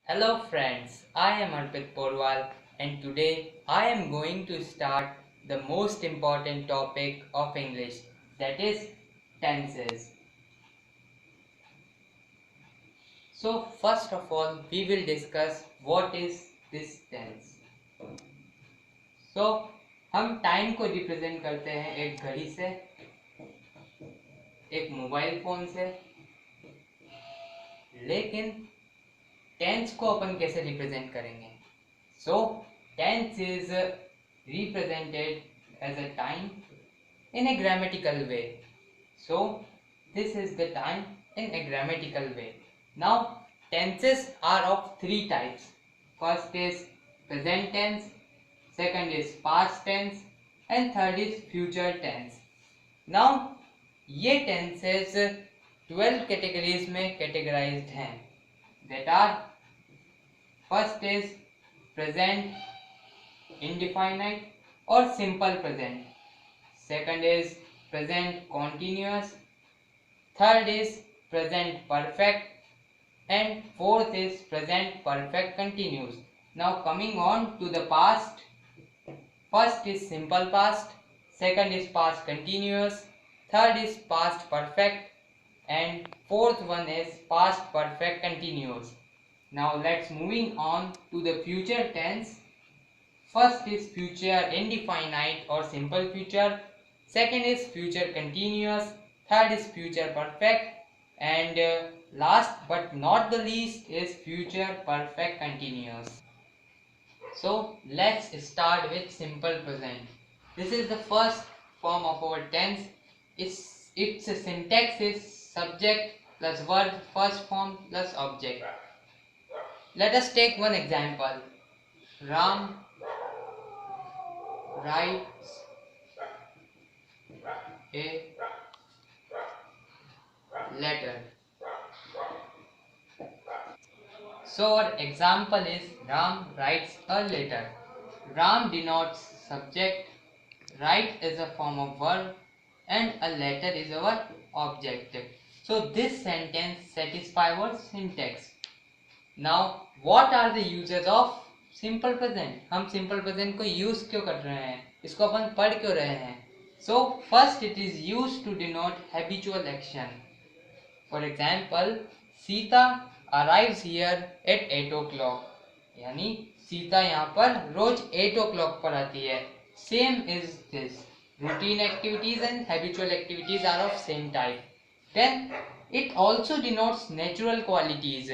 Hello friends, I am Arpit Porwal and today I am going to start the most important topic of English, that is tenses. So first of all we will discuss what is this tense. So हम time को represent करते हैं एक घड़ी से, एक mobile phone से, लेकिन टेंस को अपन कैसे रिप्रेजेंट करेंगे? So tense is represented as a time in a grammatical way. So this is the time in a grammatical way. Now tenses are of three types. First is present tense, second is past tense and third is future tense. Now ये tenses 12 categories में categorized हैं, that are first is present indefinite or simple present, second is present continuous, third is present perfect and fourth is present perfect continuous. Now coming on to the past, first is simple past, second is past continuous, third is past perfect and fourth one is past perfect continuous. Now let's moving on to the future tense. First is future indefinite or simple future, second is future continuous, third is future perfect and last but not the least is future perfect continuous. So let's start with simple present. This is the first form of our tense. Its syntax is subject plus verb first form plus object. Let us take one example. Ram writes a letter. So our example is Ram writes a letter. Ram denotes subject, write is a form of verb and a letter is our object. So this sentence satisfies our syntax. Now what are the uses of simple present? हम simple present को use क्यों कर रहे हैं? इसको अपन पढ़ क्यों रहे हैं? So first it is used to denote habitual action. For example, Sita arrives here at 8 o'clock. यानी सीता यहाँ पर रोज 8 o'clock पर आती है. Same is this. Routine activities and habitual activities are of same type. Then it also denotes natural qualities.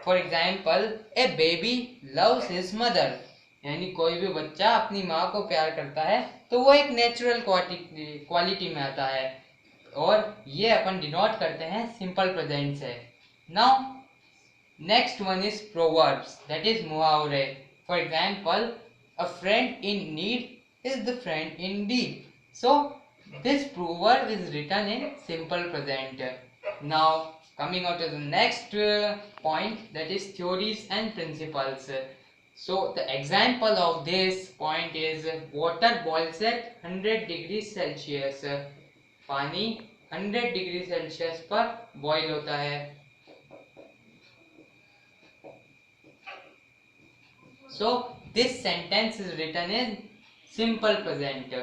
For example, a baby loves his mother. यानी कोई भी बच्चा अपनी माँ को प्यार करता है तो वो एक नेचुरल क्वालिटी में आता है और ये अपन डिनोट करते हैं सिंपल प्रेजेंट से. Now next one is proverbs, that is मुहावरे. For example, a friend in need is the friend in deed. So this proverb is written in simple present. Now coming on to the next point, that is theories and principles. So the example of this point is water boils at 100 degrees Celsius. पानी 100 degree Celsius पर boil होता है. So this sentence is written in simple present.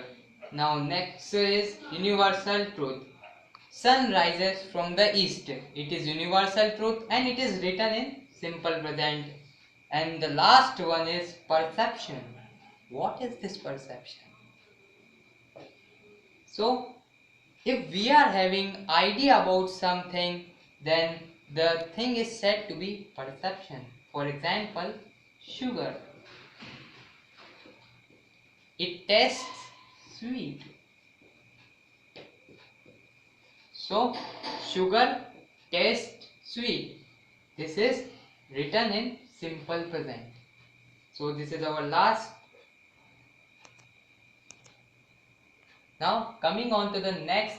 Now next is universal truth. Sun rises from the east. It is universal truth and it is written in simple present. And the last one is perception. What is this perception? So if we are having idea about something, then the thing is said to be perception. For example, sugar. It tastes sweet. So sugar tastes sweet. This is written in simple present. So this is our last. Now coming on to the next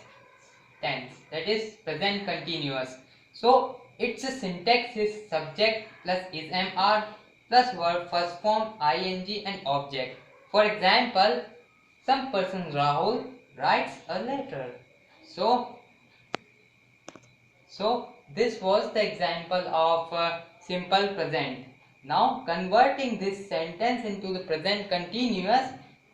tense, that is present continuous. So its syntax is subject plus is mr plus verb first form ing and object. For example, some person Rahul writes a letter. So this was the example of simple present. Now converting this sentence into the present continuous,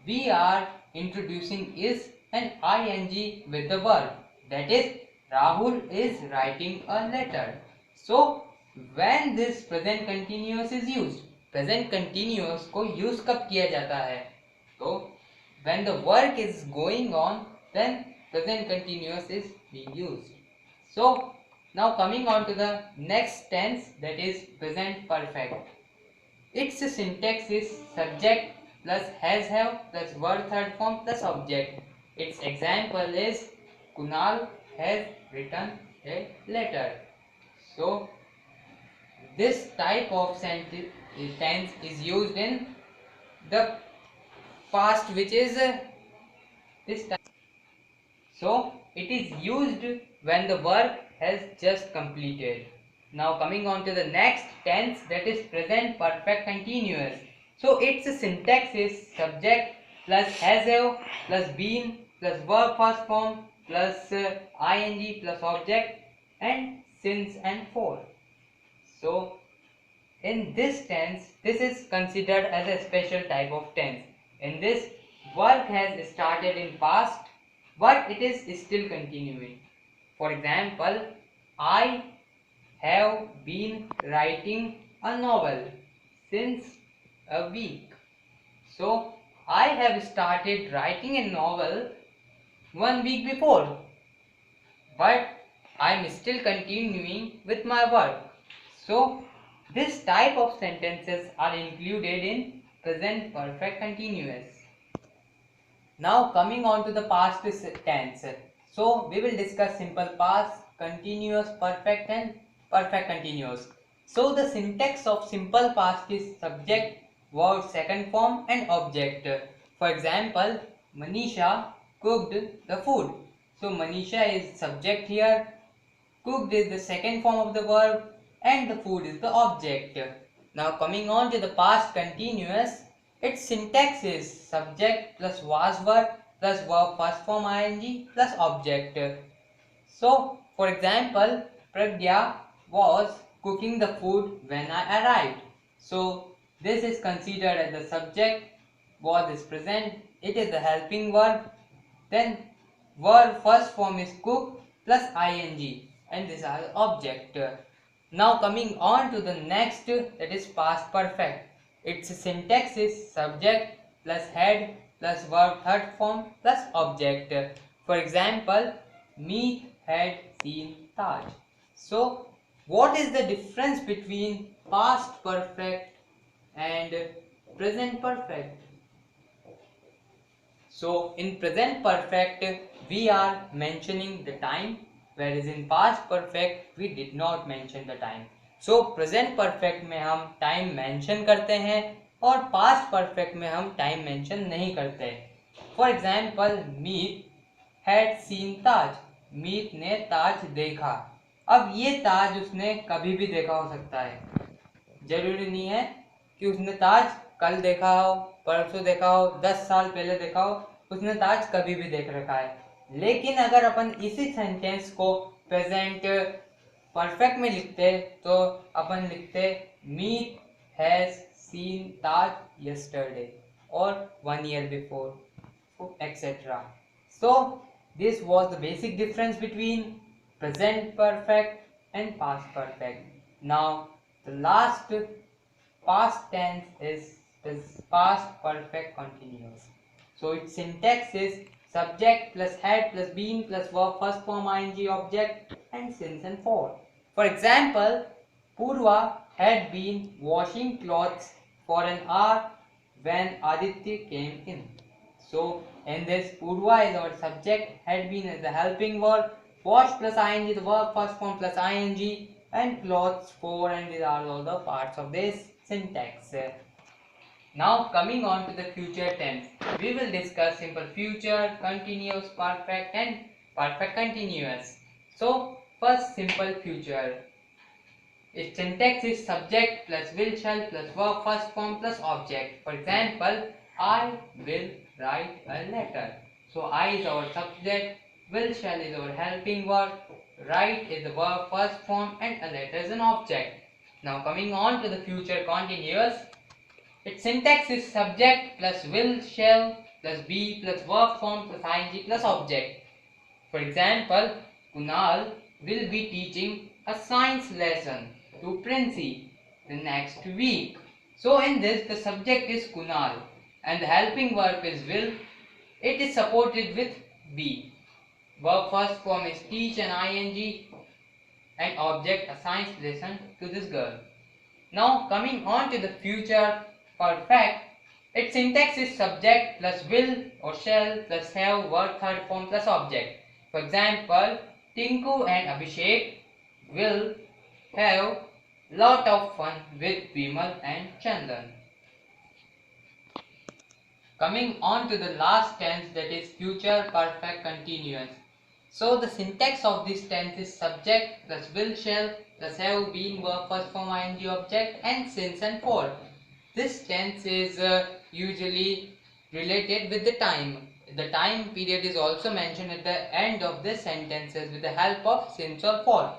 we are introducing is and ing with the verb. That is, Rahul is writing a letter. So when this present continuous is used, present continuous को use कब किया जाता है? तो when the work is going on, then present continuous is being used. So now coming on to the next tense, that is present perfect. Its syntax is subject plus has have plus verb third form plus object. Its example is Kunal has written a letter. So this type of tense is used in the past, which is this time. So it is used when the work has just completed. Now coming on to the next tense, that is present perfect continuous. So its syntax is subject plus has have plus been plus verb first form plus ing plus object and since and for. So in this tense, this is considered as a special type of tense. In this, work has started in past, but it is still continuing. For example, I have been writing a novel since a week. So I have started writing a novel 1 week before, but I am still continuing with my work. So this type of sentences are included in present perfect continuous. Now coming on to the past tense. So we will discuss simple past, continuous perfect and perfect continuous. So the syntax of simple past is subject, verb second form and object. For example, Manisha cooked the food. So Manisha is subject here, cooked is the second form of the verb and the food is the object. Now coming on to the past continuous, its syntax is subject plus was verb plus verb first form ing plus object. So for example, Pragya was cooking the food when I arrived. So this is considered as the subject, was is present, it is the helping verb, then verb first form is cook plus ing and these are the object. Now coming on to the next, that is past perfect. Its syntax is subject plus had plus verb third form plus object. For example, Meet had seen Taj. So what is the difference between past perfect and present perfect? So in present perfect we are mentioning the time, whereas in past perfect we did not mention the time. So present perfect में हम time mention करते हैं और past perfect में हम time mention नहीं करते. For example, Meet had seen Taj. मीत ने ताज देखा. अब ये ताज उसने कभी भी देखा हो सकता है, जरूरी नहीं है कि उसने ताज कल देखा हो, परसों देखा हो, 10 साल पहले देखा हो, उसने ताज कभी भी देख रखा है. लेकिन अगर अपन इसी सेंटेंस को प्रेजेंट परफेक्ट में लिखते तो अपन लिखते मीत हैज सीन ताज यस्टरडे और 1 year before etc. So this was the basic difference between present perfect and past perfect. Now the last past tense is past perfect continuous. So its syntax is subject plus had plus been plus verb first form ing object and since and for. For example, Purva had been washing clothes for an hour when Aditya came in. So in this, Purva is our subject, had been is the helping verb, wash plus ing the verb first form plus ing, and clothes for, and these are all the parts of this syntax. Now coming on to the future tense, we will discuss simple future, continuous, perfect and perfect continuous. So first simple future. Its syntax is subject plus will shall plus verb first form plus object. For example, I will write a letter. So I is our subject, will shall is our helping verb, write is the verb first form and a letter is an object. Now coming on to the future continuous, its syntax is subject plus will shall plus be plus verb form plus ing plus object. For example, Kunal will be teaching a science lesson to Princey the next week. So in this the subject is Kunal and the helping verb is will. It is supported with be. Verb first form is teach and ing and object a science lesson to this girl. Now coming on to the future perfect, its syntax is subject plus will or shall plus have verb third form plus object. For example, Tinku and Abhishek will have lot of fun with Vimal and Chandan. Coming on to the last tense, that is future perfect continuous. So the syntax of this tense is subject plus will shall plus have been verb first form ing object and since and for. This tense is usually related with the time. The time period is also mentioned at the end of the sentences with the help of since or for.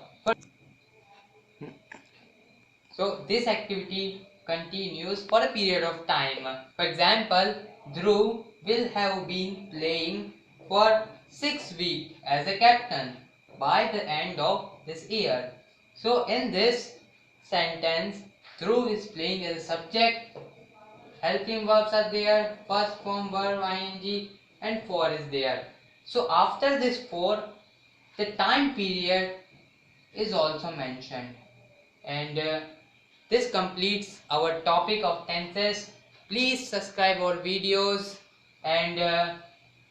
So this activity continues for a period of time. For example, Dhruv will have been playing for 6 weeks as a captain by the end of this year. So in this sentence, Dhruv is playing as a subject, helping verbs are there, first form verb ing and for is there. So after this for, the time period is also mentioned. And this completes our topic of tenses. Please subscribe our videos and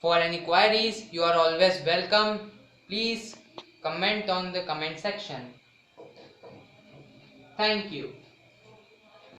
for any queries you are always welcome. Please comment on the comment section. Thank you.